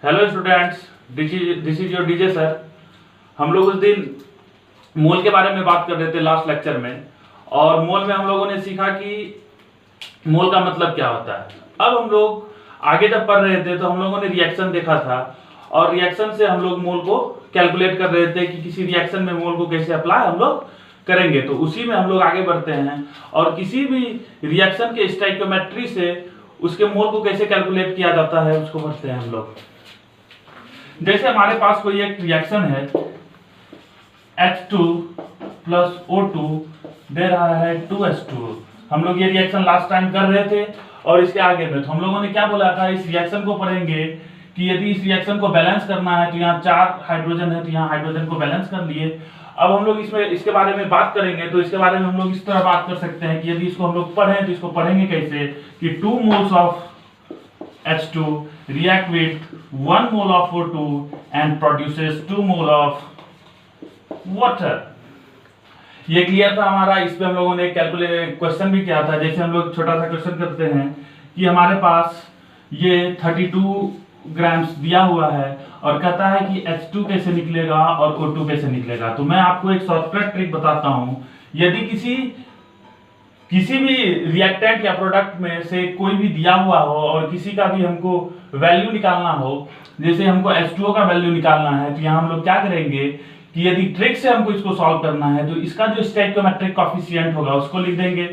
Hello students, this is your DJ sir. हम लोग उस दिन मोल के बारे में बात कर रहे थे लास्ट लेक्चर में, और मोल में हम लोगों ने सीखा कि मोल का मतलब क्या होता है। अब हम लोग आगे जब पढ़ रहे थे तो हम लोगों ने रिएक्शन देखा था, और रिएक्शन से हम लोग मोल को कैलकुलेट कर रहे थे कि किसी रिएक्शन में मोल को कैसे अप्लाई हम लोग करेंगे। तो उसी में हम लोग आगे बढ़ते हैं और किसी भी रिएक्शन के स्टोइकियोमेट्री से उसके मोल को कैसे कैलकुलेट किया जाता है उसको पढ़ते हैं हम लोग। जैसे हमारे पास कोई एक रिएक्शन है, H2 प्लस O2 दे रहा है 2H2। हम लोग ये रिएक्शन लास्ट टाइम कर रहे थे, और इसके आगे में तो हम लोगों ने क्या बोला था, इस रिएक्शन को पढ़ेंगे कि यदि इस रिएक्शन को बैलेंस करना है तो यहाँ 4 हाइड्रोजन है, तो यहाँ हाइड्रोजन को बैलेंस कर लिए। अब हम लोग इसके बारे में बात करेंगे, तो इसके बारे में हम लोग इस तरह बात कर सकते हैं कि यदि इसको हम लोग पढ़ें तो इसको पढ़ेंगे कैसे कि 2 moles of H2 react with 1 mole of O2 and produces 2 mole of water। ये क्लियर था हमारा। इस पे हम लोगों ने कैलकुलेट क्वेश्चन भी किया था। जैसे हम लोग छोटा सा क्वेश्चन करते हैं कि हमारे पास ये 32 ग्राम्स दिया हुआ है और कहता है कि H2 कैसे निकलेगा और O2 कैसे निकलेगा। तो मैं आपको एक शॉर्टकट ट्रिक बताता हूँ। यदि किसी भी रिएक्टेंट या प्रोडक्ट में से कोई भी दिया हुआ हो और किसी का भी हमको वैल्यू निकालना हो, जैसे हमको H2O का वैल्यू निकालना है, तो यहाँ हम लोग क्या करेंगे कि यदि ट्रिक से हमको इसको सॉल्व करना है तो इसका जो स्टोइकियोमेट्रिक कोएफिशिएंट होगा उसको लिख देंगे,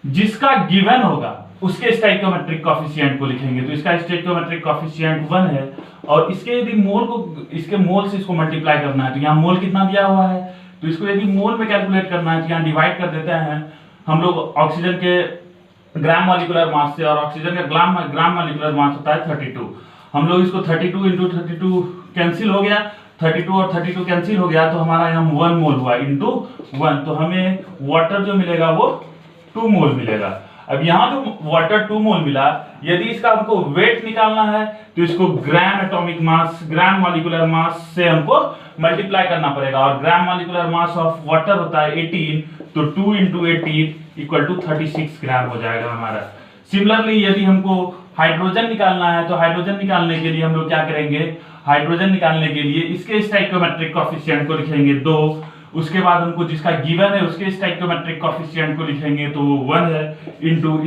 जिसका गिवन होगा उसके स्टोइकियोमेट्रिक कोएफिशिएंट को लिखेंगे। तो इसका स्टोइकियोमेट्रिक कोएफिशिएंट 1 है, और इसके यदि मोल को इसके मोल से इसको मल्टीप्लाई करना है तो यहाँ मोल कितना दिया हुआ है, तो इसको यदि मोल में कैलकुलेट करना है तो यहाँ डिवाइड कर देते हैं हम लोग। ऑक्सीजन के ग्राम मॉलिक्यूलर मास से, और ऑक्सीजन का ग्राम मॉलिक्यूलर मास होता है 32। हम लोग इसको 32 इंटू 32 कैंसिल हो गया, 32 और 32 कैंसिल हो गया, तो हमारा यहाँ 1 मोल हुआ इंटू 1, तो हमें वाटर जो मिलेगा वो 2 मोल मिलेगा। अब यहाँ जो वाटर 2 मोल मिला, यदि इसका हमको वेट निकालना है तो इसको gram atomic mass, gram molecular mass से हमको मल्टीप्लाई करना पड़ेगा, और gram molecular mass of water होता है 18, तो 2 इंटू 18 इक्वल टू 36 ग्राम हो जाएगा हमारा। सिमिलरली यदि हमको हाइड्रोजन निकालना है तो हाइड्रोजन निकालने के लिए हम लोग क्या करेंगे, हाइड्रोजन निकालने के लिए इसके स्टोइकियोमेट्रिक कोएफिशिएंट को लिखेंगे 2, उसके बाद हमको जिसका गिवन है उसके स्टोइकियोमेट्रिक कोएफिशिएंट को लिखेंगे तो वो 1 है, इंटू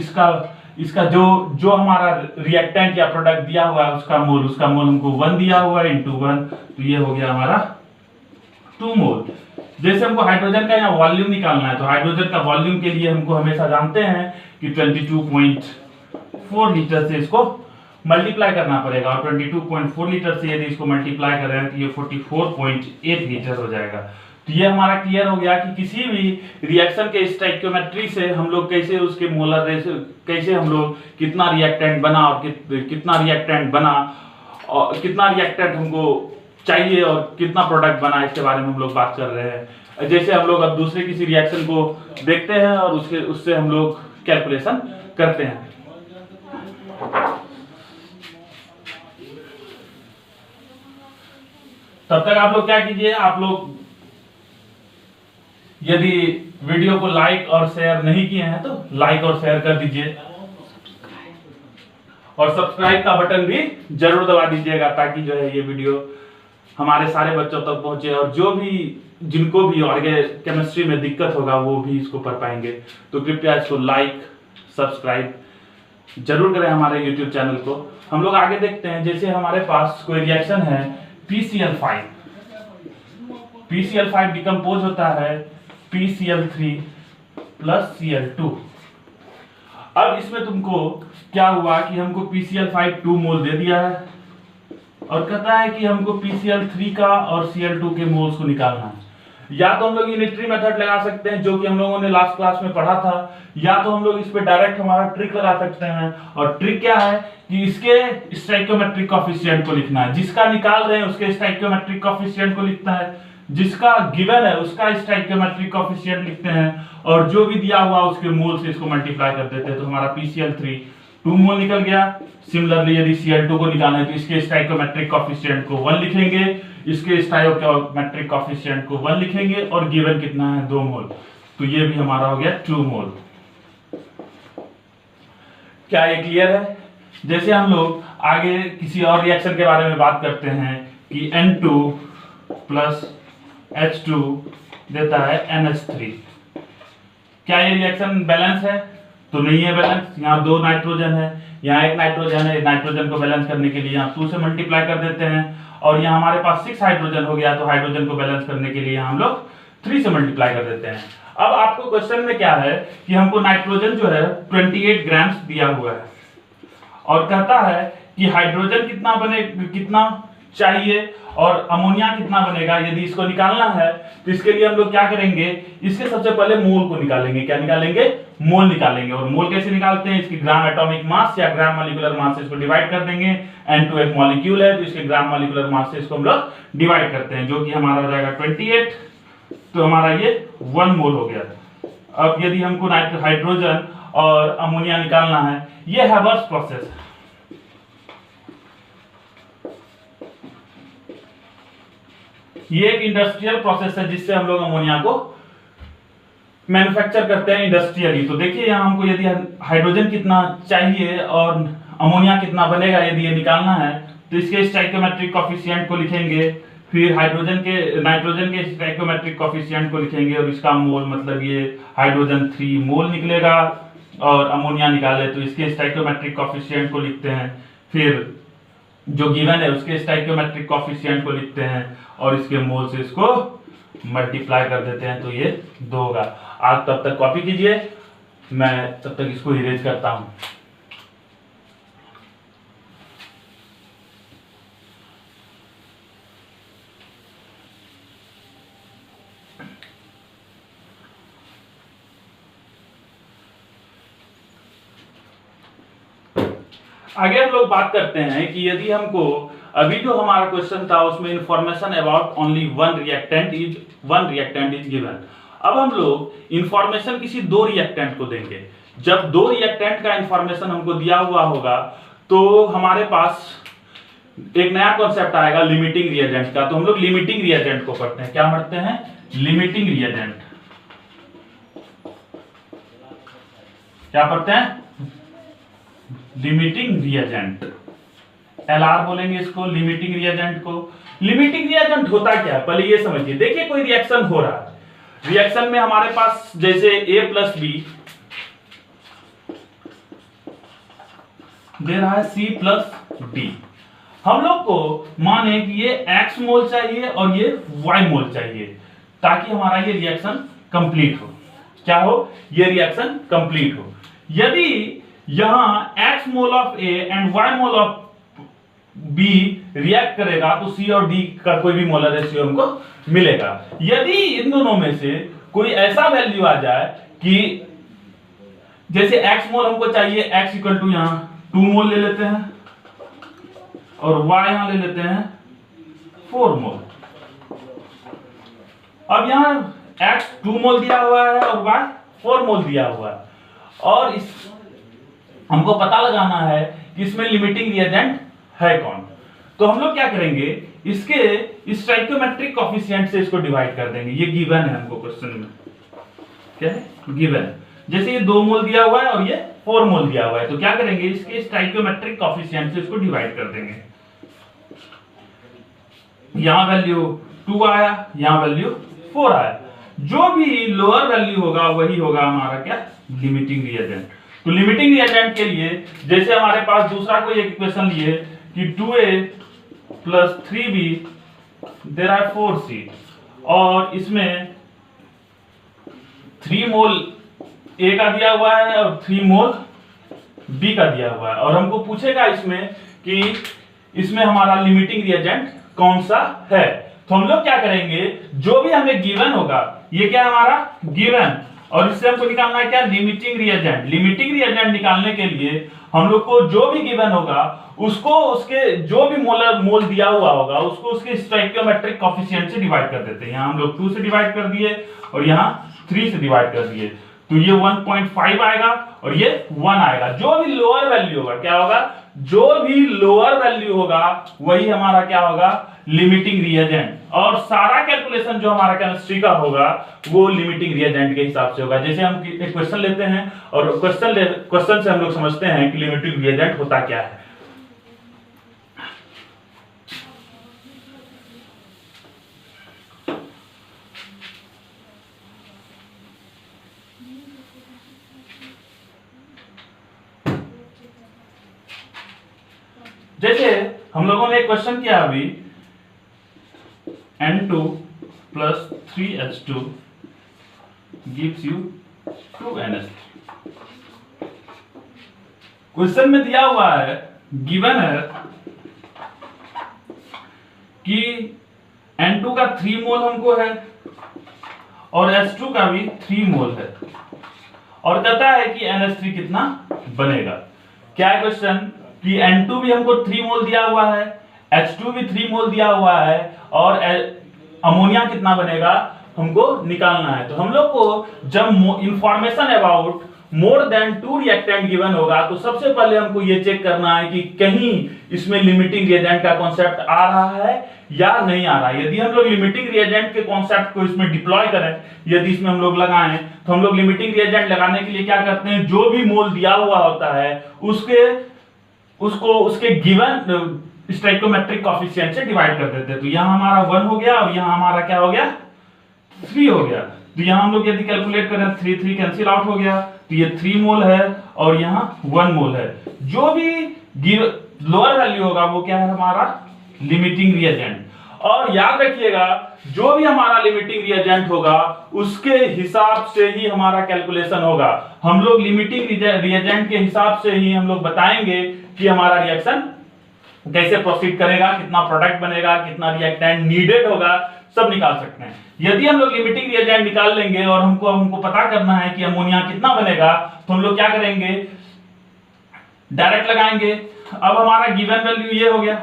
इसका जो हमारा रिएक्टेंट या प्रोडक्ट दिया हुआ है उसका मोल हमको 1 दिया हुआ है, इंटू 1, तो ये हो गया हमारा 2 मोल। जैसे हमको हाइड्रोजन का यहाँ वॉल्यूम निकालना है, तो हाइड्रोजन का वॉल्यूम के लिए हमको हमेशा जानते हैं कि 22.4 लीटर से इसको मल्टीप्लाई करना पड़ेगा, और 22.4 लीटर से यदि इसको मल्टीप्लाई करें तो ये 44.8 लीटर हो जाएगा। तो ये हमारा क्लियर हो गया कि किसी भी रिएक्शन के स्टोइकियोमेट्री से हम लोग कैसे उसके मोलर रेशियो, कैसे हम लोग कितना रिएक्टेंट बना और कितना रिएक्टेंट हमको चाहिए और कितना प्रोडक्ट बना, इसके बारे में हम लोग बात कर रहे हैं। जैसे हम लोग अब दूसरे किसी रिएक्शन को देखते हैं और उससे हम लोग कैलकुलेशन करते हैं। तब तक आप लोग क्या कीजिए, आप लोग यदि वीडियो को लाइक और शेयर नहीं किए हैं तो लाइक और शेयर कर दीजिए, और सब्सक्राइब का बटन भी जरूर दबा दीजिएगा, ताकि जो है ये वीडियो हमारे सारे बच्चों तक पहुंचे, और जिनको भी ऑर्गेनिक केमिस्ट्री में दिक्कत होगा वो भी इसको पढ़ पाएंगे। तो कृपया इसको लाइक सब्सक्राइब जरूर करें हमारे YouTube चैनल को। हम लोग आगे देखते हैं। जैसे हमारे पास कोई रिएक्शन है PCl5, PCl5 डिकम्पोज होता है PCl3 प्लस Cl2। अब इसमें तुमको क्या हुआ कि हमको PCl5 2 मोल दे दिया है, और कहता है कि हमको PCl3 का और Cl2 के मोल्स को निकालना है। या तो हम लोग यूनिटरी मेथड लगा सकते हैं जो कि हम लोगों ने लास्ट क्लास में पढ़ा था, या तो हम लोग इस पे डायरेक्ट हमारा ट्रिक लगा सकते हैं। और ट्रिक क्या है कि इसके स्टोइकियोमेट्रिक कोएफिशिएंट को लिखना है, जिसका निकाल रहे हैं उसके स्टोइकियोमेट्रिक कोएफिशिएंट को लिखता है, जिसका गिवन है उसका स्टोइकियोमेट्रिक कोएफिशिएंट लिखते हैं, और जो भी दिया हुआ उसके मोल से इसको मल्टीप्लाई कर देते हैं। तो हमारा PCl3 2 मोल निकल गया। सिमिलरली यदि Cl2 को निकालना है तो इसके स्टोइकियोमेट्रिक कोएफिशिएंट को 1 लिखेंगे, इसके स्टोइकियोमेट्रिक कोएफिशिएंट को 1 लिखेंगे, और गिवन कितना है 2 मोल, तो ये भी हमारा हो गया 2 मोल। क्या ये क्लियर है? जैसे हम लोग आगे किसी और रिएक्शन के बारे में बात करते हैं कि N2 प्लस H2 देता है NH3। क्या ये रिएक्शन बैलेंस है? तो नहीं है बैलेंस। यहाँ 2 नाइट्रोजन है, यहाँ 1 नाइट्रोजन है। नाइट्रोजन को बैलेंस करने के लिए यहाँ 2 से मल्टीप्लाई कर देते हैं, और यहाँ हमारे पास 6 हाइड्रोजन हो गया, तो हाइड्रोजन को बैलेंस करने के लिए यहाँ हम लोग 3 से मल्टीप्लाई कर देते हैं। अब आपको क्वेश्चन में क्या है कि हमको नाइट्रोजन जो है 28 ग्राम्स दिया हुआ है, और कहता है कि हाइड्रोजन कितना चाहिए और अमोनिया कितना बनेगा। यदि इसको निकालना है तो इसके लिए हम लोग क्या करेंगे, इसके सबसे पहले मोल को निकालेंगे। क्या निकालेंगे? मोल निकालेंगे। और मोल कैसे निकालते हैं? इसकी ग्राम एटॉमिक मास या ग्राम मॉलिक्यूलर मास से इसको डिवाइड कर देंगे। N2 एक मॉलिक्यूल है, तो इसके ग्राम मॉलिक्यूलर मास से इसको हम लोग डिवाइड करते हैं, जो कि हमारा हो जाएगा 28। तो हमारा ये 1 मोल हो गया। अब यदि हमको हाइड्रोजन और अमोनिया निकालना है, ये हैवर्स प्रोसेस है। ये एक इंडस्ट्रियल प्रोसेस है जिससे हम लोग अमोनिया को मैन्युफैक्चर करते हैं इंडस्ट्रियली। तो देखिए यहाँ हमको यदि हाइड्रोजन कितना चाहिए और अमोनिया कितना बनेगा, यदि ये निकालना है, तो इसके स्टोइकोमेट्रिक कोएफिशिएंट को लिखेंगे, फिर नाइट्रोजन के स्टोइकोमेट्रिक कोएफिशिएंट को लिखेंगे, और इसका मोल मतलब ये हाइड्रोजन 3 मोल निकलेगा, और अमोनिया निकाले तो इसके स्टोइकोमेट्रिक कोएफिशिएंट को लिखते हैं, फिर जो गिवन है उसके स्टोइकोमेट्रिक कोएफिशिएंट को लिखते हैं, और इसके मोल से इसको मल्टीप्लाई कर देते हैं, तो ये 2 होगा। आप तब तक कॉपी कीजिए, मैं तब तक इसको इरेज करता हूं। आगे हम लोग बात करते हैं कि यदि हमको अभी जो हमारा क्वेश्चन था उसमें information about only one reactant is given. अब हम लोग इंफॉर्मेशन किसी 2 रिएक्टेंट को देंगे। जब 2 रिएक्टेंट का इंफॉर्मेशन हमको दिया हुआ होगा तो हमारे पास एक नया कॉन्सेप्ट आएगा लिमिटिंग रिएजेंट का। तो हम लोग लिमिटिंग रिएजेंट को पढ़ते हैं। क्या पढ़ते हैं? Limiting reagent. क्या पढ़ते हैं? Limiting reagent. LR बोलेंगे इसको, लिमिटिंग रिएजेंट को। लिमिटिंग रिएजेंट होता क्या है पहले ये समझिए। देखिए कोई रिएक्शन हो रहा है, रिएक्शन में हमारे पास जैसे A प्लस B दे रहा है C प्लस D। हम लोग को माने कि ये X मोल चाहिए और ये Y मोल चाहिए, ताकि हमारा ये रिएक्शन कंप्लीट हो। क्या हो? ये रिएक्शन कंप्लीट हो। यदि यहां X mole of A and Y mole of B react करेगा तो C और D का कोई भी मोलर रेशियो हमको मिलेगा। यदि इन दोनों में से कोई ऐसा वैल्यू आ जाए कि जैसे X मोल हमको चाहिए, X इक्वल टू यहां 2 मोल ले लेते हैं, और Y यहां ले लेते हैं 4 मोल। अब यहां X 2 मोल दिया हुआ है और Y 4 मोल दिया हुआ है, और इस हमको पता लगाना है कि इसमें लिमिटिंग रिएजेंट है कौन। तो हम लोग क्या करेंगे, इसके स्टोइकोमेट्रिक कोएफिशिएंट से इसको डिवाइड कर देंगे। ये गिवन है हमको क्वेश्चन में। क्या है? गिवन। जैसे ये 2 मोल दिया हुआ है और ये 4 मोल दिया हुआ है, तो क्या करेंगे, इसके स्टोइकोमेट्रिक कोएफिशिएंट से इसको डिवाइड कर देंगे। यहां वैल्यू 2 आया, यहां वैल्यू 4 आया। जो भी लोअर वैल्यू होगा वही होगा हमारा क्या? Limiting reagent. तो लिमिटिंग रिएजेंट के लिए जैसे हमारे पास दूसरा कोई एक इक्वेशन लिए कि 2A प्लस 3B दे रहा है 4C, और इसमें 3 मोल A का दिया हुआ है और 3 मोल B का दिया हुआ है, और हमको पूछेगा इसमें कि इसमें हमारा लिमिटिंग रिएजेंट कौन सा है। तो हम लोग क्या करेंगे, जो भी हमें गिवन होगा, ये क्या हमारा गिवन, और इससे हमको निकालना है क्या? Limiting reagent. लिमिटिंग रिएजेंट निकालने के लिए हम लोग को जो भी गिवन होगा उसको उसके जो भी मोल दिया हुआ होगा उसको उसके स्टोइकोमेट्रिक कोएफिशिएंट से डिवाइड कर देते हैं। यहाँ हम लोग 2 से डिवाइड कर दिए और यहाँ 3 से डिवाइड कर दिए, तो ये 1.5 आएगा और ये 1 आएगा। जो भी लोअर वैल्यू होगा, क्या होगा? जो भी लोअर वैल्यू होगा वही हमारा क्या होगा? Limiting reagent. और सारा कैलकुलेशन जो हमारा केमिस्ट्री का होगा वो लिमिटिंग रिएजेंट के हिसाब से होगा। जैसे हम एक क्वेश्चन लेते हैं और क्वेश्चन से हम लोग समझते हैं कि लिमिटिंग रिएजेंट होता क्या है। जैसे हम लोगों ने एक क्वेश्चन किया अभी, N2 plus 3H2 gives you 2NH3। Question में दिया हुआ है, गिवन है कि N2 का 3 मोल हमको है और H2 का भी 3 मोल है, और कहता है कि NH3 कितना बनेगा। क्या है क्वेश्चन कि N2 भी हमको 3 मोल दिया हुआ है, H2 भी 3 मोल दिया हुआ है, और अमोनिया कितना बनेगा हमको निकालना है। तो हम लोग को जब information about more than 2 reactant given होगा तो सबसे पहले हमको ये चेक करना है कि कहीं इसमें लिमिटिंग रिएजेंट का कॉन्सेप्ट आ रहा है या नहीं आ रहा है। यदि हम लोग लिमिटिंग रिएजेंट के कॉन्सेप्ट को इसमें डिप्लॉय करें, यदि इसमें हम लोग लगाएं, तो हम लोग लिमिटिंग रिएजेंट लगाने के लिए क्या करते हैं, जो भी मोल दिया हुआ होता है उसके गिवन स्टोइकोमेट्रिक कोएफिशिएंट से डिवाइड कर देते हैं। तो यहाँ हमारा 1 हो गया और यहाँ हमारा क्या हो गया, 3 हो गया। तो यहाँ हम लोग यदि कैलकुलेट करें 3 कैंसिल आउट हो गया, तो ये 3 मोल है और यहाँ 1 मोल है। जो भी लोअर वैल्यू होगा वो क्या है, हमारा लिमिटिंग रिएजेंट। और याद रखिएगा, जो भी हमारा लिमिटिंग रिएजेंट होगा उसके हिसाब से ही हमारा कैलकुलेशन होगा। हम लोग लिमिटिंग रिएजेंट के हिसाब से ही हम लोग बताएंगे कि हमारा रिएक्शन कैसे प्रोसीड करेगा, कितना प्रोडक्ट बनेगा, कितना रिएक्टेंट नीडेड होगा, सब निकाल सकते हैं। यदि हम लोग लिमिटिंग रिएजेंट निकाल लेंगे और हमको पता करना है कि अमोनिया कितना बनेगा, तो हम लोग क्या करेंगे, डायरेक्ट लगाएंगे। अब हमारा गिवन वैल्यू ये हो गया,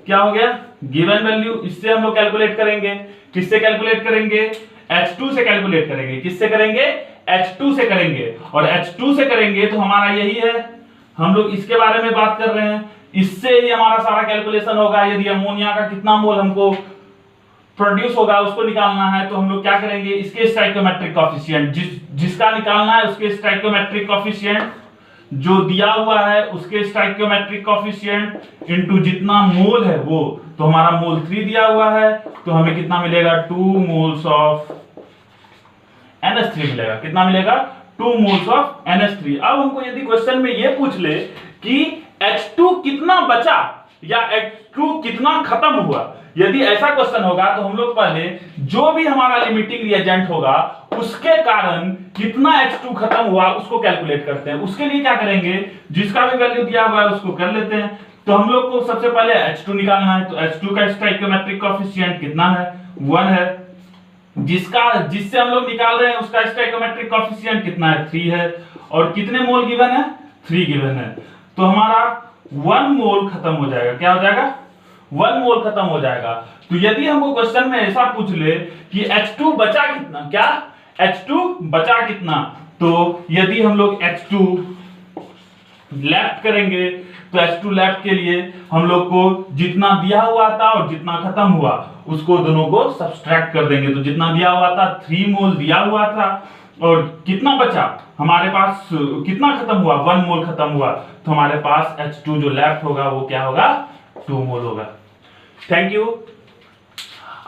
क्या हो गया, गिवन वैल्यू। इससे हम लोग कैलकुलेट करेंगे, किससे कैलकुलेट करेंगे, H2 से कैलकुलेट करेंगे। किससे करेंगे, H2 से करेंगे। और H2 से करेंगे तो हमारा यही है, हम लोग इसके बारे में बात कर रहे हैं, इससे ही हमारा सारा कैलकुलेशन होगा। यदि अमोनिया का कितना मोल हमको प्रोड्यूस होगा उसको निकालना है, तो हम लोग क्या करेंगे, इसके स्टोइकोमेट्रिक कोएफिशिएंट जिसका निकालना है उसके स्टोइकोमेट्रिक कोएफिशिएंट जो दिया हुआ है उसके स्टोइकोमेट्रिक कोएफिशिएंट इनटू जितना मोल है वो, तो हमारा मोल 3 दिया हुआ है, तो हमें कितना मिलेगा, 2 मोल्स ऑफ NH3 मिलेगा। कितना मिलेगा, 2 मोल्स ऑफ NH3। अब हमको यदि क्वेश्चन में ये पूछ ले कि H2 कितना बचा या H2 कितना खत्म हुआ, यदि ऐसा क्वेश्चन होगा तो हम लोग पहले जो भी हमारा लिमिटिंग रिएजेंट होगा उसके कारण कितना H2 खत्म हुआ उसको कैलकुलेट करते हैं। उसके लिए क्या करेंगे, जिसका भी वैल्यू दिया हुआ है उसको कर लेते हैं। तो हम लोग को सबसे पहले H2 निकालना है, तो H2 का स्टोइकोमेट्रिक कोएफिशिएंट कितना है, 1 है। जिससे हम लोग निकाल रहे हैं उसका स्टोइकोमेट्रिक कोएफिशिएंट कितना है, 3 है। और कितने मोल गिवन है, 3 गिवन है। तो हमारा 1 मोल खत्म हो जाएगा। क्या हो जाएगा, 1 मोल खत्म हो जाएगा। तो यदि हमको क्वेश्चन में ऐसा पूछ ले कि H2 बचा कितना, क्या H2 बचा कितना, तो यदि हम लोग H2 लेफ्ट करेंगे तो H2 लेफ्ट के लिए हम लोग को जितना दिया हुआ था और जितना खत्म हुआ उसको दोनों को सब्सट्रैक्ट कर देंगे। तो जितना दिया हुआ था 3 मोल दिया हुआ था और कितना बचा हमारे पास, कितना खत्म हुआ, 1 मोल खत्म हुआ, तो हमारे पास H2 जो लेफ्ट होगा वो क्या होगा, 2 मोल होगा। Thank you.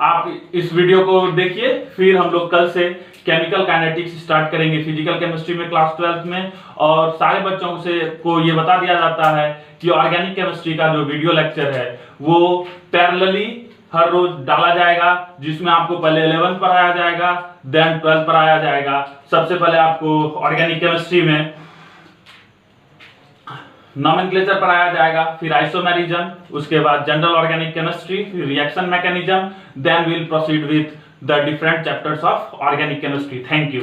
आप इस वीडियो को देखिए, फिर हम लोग कल से केमिकल काइनेटिक्स स्टार्ट करेंगे फिजिकल केमिस्ट्री में क्लास 12 में। और सारे बच्चों से को ये बता दिया जाता है कि ऑर्गेनिक केमिस्ट्री का जो वीडियो लेक्चर है वो पैरेलली हर रोज डाला जाएगा, जिसमें आपको पहले 11th पढ़ाया जाएगा, देन 12th पढ़ाया जाएगा। सबसे पहले आपको ऑर्गेनिक केमिस्ट्री में नोमेनक्लेचर पढ़ाया जाएगा, फिर आइसोमेरिज्म, उसके बाद जनरल ऑर्गेनिक केमिस्ट्री, फिर reaction mechanism, then we will proceed with the different chapters of organic chemistry. Thank you.